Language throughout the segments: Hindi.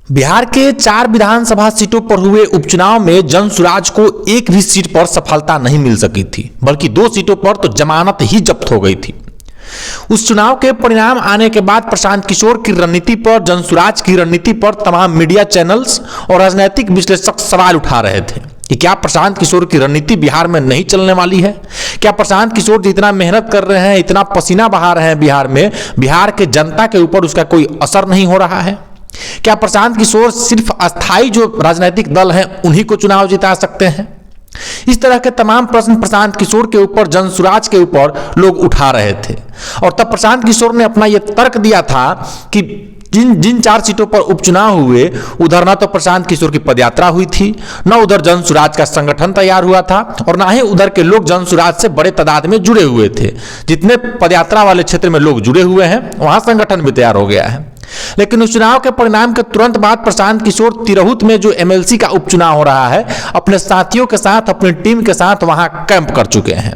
बिहार के 4 विधानसभा सीटों पर हुए उपचुनाव में जनसुराज को एक भी सीट पर सफलता नहीं मिल सकी थी, बल्कि 2 सीटों पर तो जमानत ही जब्त हो गई थी। उस चुनाव के परिणाम आने के बाद प्रशांत किशोर की रणनीति पर, जनसुराज की रणनीति पर तमाम मीडिया चैनल्स और राजनीतिक विश्लेषक सवाल उठा रहे थे कि क्या प्रशांत किशोर की रणनीति बिहार में नहीं चलने वाली है? क्या प्रशांत किशोर जितना मेहनत कर रहे हैं, इतना पसीना बहा रहे हैं बिहार में, बिहार के जनता के ऊपर उसका कोई असर नहीं हो रहा है? क्या प्रशांत किशोर सिर्फ अस्थाई जो राजनीतिक दल हैं उन्हीं को चुनाव जिता सकते हैं? इस तरह के तमाम प्रश्न प्रशांत किशोर के ऊपर, जनसुराज के ऊपर लोग उठा रहे थे। और तब प्रशांत किशोर ने अपना यह तर्क दिया था कि जिन 4 सीटों पर उपचुनाव हुए, उधर ना तो प्रशांत किशोर की पदयात्रा हुई थी, न उधर जनसुराज का संगठन तैयार हुआ था, और ना ही उधर के लोग जनसुराज से बड़े तादाद में जुड़े हुए थे। जितने पदयात्रा वाले क्षेत्र में लोग जुड़े हुए हैं, वहां संगठन भी तैयार हो गया है। लेकिन उस चुनाव के परिणाम के तुरंत बाद प्रशांत किशोर तिरहुत में जो एमएलसी का उपचुनाव हो रहा है, अपने साथियों के साथ, अपनी टीम के साथ वहां कैंप कर चुके हैं।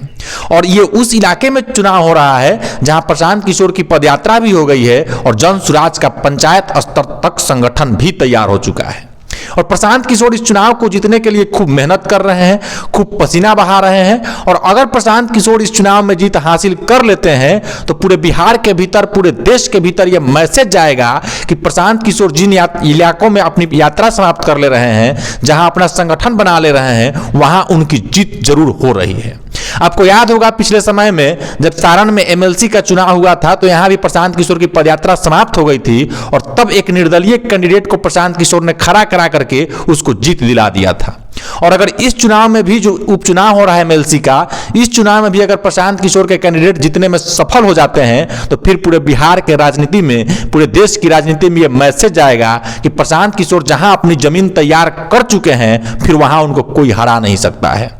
और ये उस इलाके में चुनाव हो रहा है जहां प्रशांत किशोर की पदयात्रा भी हो गई है और जनसुराज का पंचायत स्तर तक संगठन भी तैयार हो चुका है। और प्रशांत किशोर इस चुनाव को जीतने के लिए खूब मेहनत कर रहे हैं, खूब पसीना बहा रहे हैं। और अगर प्रशांत किशोर इस चुनाव में जीत हासिल कर लेते हैं तो पूरे बिहार के भीतर, पूरे देश के भीतर यह मैसेज जाएगा कि प्रशांत किशोर जिन इलाकों में अपनी यात्रा समाप्त कर ले रहे हैं, जहां अपना संगठन बना ले रहे हैं, वहां उनकी जीत जरूर हो रही है। आपको याद होगा पिछले समय में जब सारण में एमएलसी का चुनाव हुआ था, तो यहां भी प्रशांत किशोर की पदयात्रा समाप्त हो गई थी और तब एक निर्दलीय कैंडिडेट को प्रशांत किशोर ने खड़ा करा करके उसको जीत दिला दिया था। और अगर इस चुनाव में भी, जो उपचुनाव हो रहा है एमएलसी का, इस चुनाव में भी अगर प्रशांत किशोर के कैंडिडेट जीतने में सफल हो जाते हैं तो फिर पूरे बिहार के राजनीति में, पूरे देश की राजनीति में यह मैसेज जाएगा कि प्रशांत किशोर जहां अपनी जमीन तैयार कर चुके हैं, फिर वहां उनको कोई हरा नहीं सकता है।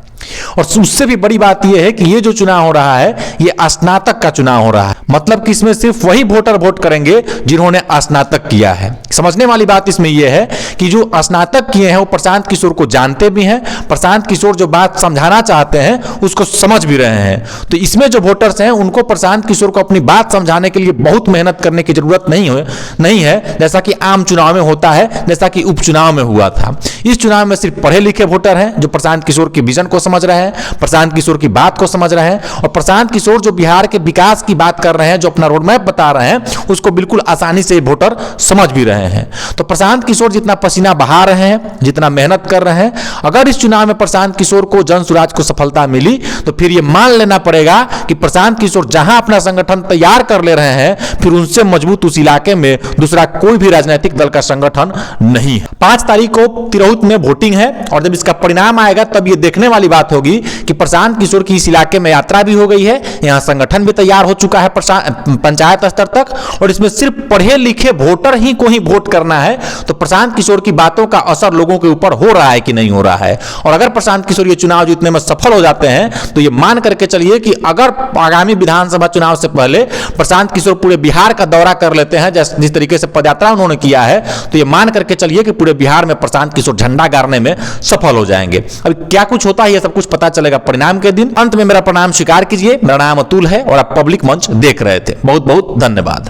और उससे भी बड़ी बात यह है कि ये जो चुनाव हो रहा है, ये स्नातक का चुनाव हो रहा है। मतलब कि इसमें सिर्फ वही वोटर वोट करेंगे जिन्होंने स्नातक किया है। समझने वाली बात इसमें यह है कि जो स्नातक किए हैं वो प्रशांत किशोर को जानते भी हैं, प्रशांत किशोर जो बात समझाना चाहते हैं उसको समझ भी रहे हैं। तो इसमें जो वोटर्स हैं उनको प्रशांत किशोर को अपनी बात समझाने के लिए बहुत मेहनत करने की जरूरत नहीं है, जैसा कि आम चुनाव में होता है, जैसा कि उपचुनाव में हुआ था। इस चुनाव में सिर्फ पढ़े लिखे वोटर हैं जो प्रशांत किशोर के विजन को समझ रहे हैं, प्रशांत किशोर की बात को समझ रहे हैं, और प्रशांत किशोर जो बिहार के विकास की बात कर रहे हैं, जो अपना रोड मैप बता रहे हैं, उसको बिल्कुल आसानी से वोटर समझ भी रहे हैं। तो प्रशांत किशोर जितना पसीना बहा रहे हैं, जितना मेहनत कर रहे हैं, अगर इस चुनाव में प्रशांत किशोर को, जनसुराज को सफलता मिली तो फिर यह मान लेना पड़ेगा कि प्रशांत किशोर जहां अपना संगठन तैयार कर ले रहे हैं, फिर उनसे मजबूत उस इलाके में दूसरा कोई भी राजनीतिक दल का संगठन नहीं है। 5 तारीख को तिरहुत में वोटिंग है और जब इसका परिणाम आएगा तब यह देखने वाली बात होगी कि प्रशांत किशोर की इस इलाके में यात्रा भी हो गई है, यहां संगठन भी तैयार हो चुका है पंचायत स्तर तक, और इसमें सिर्फ पढ़े लिखे वोटर ही को ही वोट करना है। तो प्रशांत किशोर की बातों का असर लोगों के ऊपर हो रहा है कि नहीं हो रहा है। और अगर प्रशांत किशोर ये चुनाव जीतने में सफल हो जाते हैं तो ये मान करके चलिए कि अगर आगामी विधानसभा चुनाव से पहले प्रशांत किशोर पूरे बिहार का दौरा कर लेते हैं, जिस तरीके से पदयात्रा उन्होंने किया है, तो ये मान करके चलिए कि पूरे बिहार में प्रशांत किशोर झंडा गाड़ने में सफल हो जाएंगे। अब क्या कुछ होता है, ये सब कुछ पता चलेगा परिणाम के दिन। अंत में मेरा प्रणाम स्वीकार कीजिए। मेरा नाम अतुल है और आप पब्लिक मंच देख रहे थे। बहुत बहुत धन्यवाद।